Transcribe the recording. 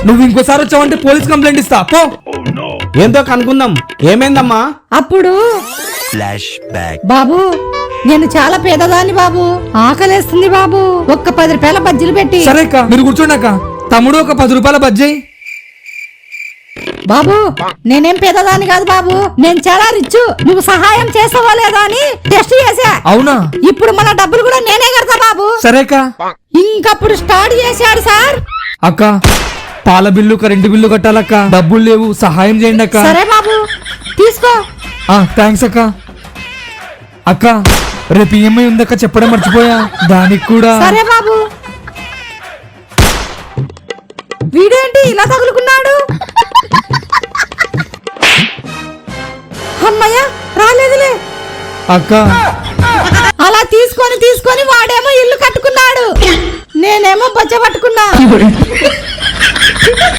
నువ్వు ఇంకోసారి వచ్చావంటే పోలీస్ కంప్లైంట్ ఇస్తా పో. ఏందో కనుక్కుందాం. ఏమైందమ్మా? అప్పుడు బాబు నేను చాలా పేదదాన్ని బాబు, ఆకలేస్తుంది బాబు, ఒక్క 10 రూపాయల బజ్జీలు పెట్టి. సరే అక్క మీరు కూర్చోండి. తమ్ముడు ఒక 10 రూపాయల బజ్జీ. బాబు నేనేం పేదదాన్ని కాదు బాబు, నేను చాలా రిచ్. నువ్వు సహాయం చేస్తావా లేదా అని టెస్ట్ చేసా. అవునా? ఇప్పుడు మన డబ్బులు కూడా నేనే కడతా బాబు. సరే అక్క. ఇంకప్పుడు స్టార్ట్ చేశాడు సార్. అక్క పాల బిల్లు కరెంటు బిల్లు కట్టాలక్క, డబ్బులు లేవు, సహాయం చేయండి అక్క. సరే బాబు తీసుకో. థ్యాంక్స్ అక్క. అక్క రేపు ఈఎంఐ ఉందక్క, చెప్పడం మర్చిపోయా, దానికి కూడా. సరే బాబు. వీడేంటి ఇలా తగులుకున్నాడు? అమ్మయ్య రాలేదులే. అక్క అలా తీసుకొని వాడేమో ఇల్లు కట్టుకున్నాడు, నేనేమో బొచ్చ పట్టుకున్నా.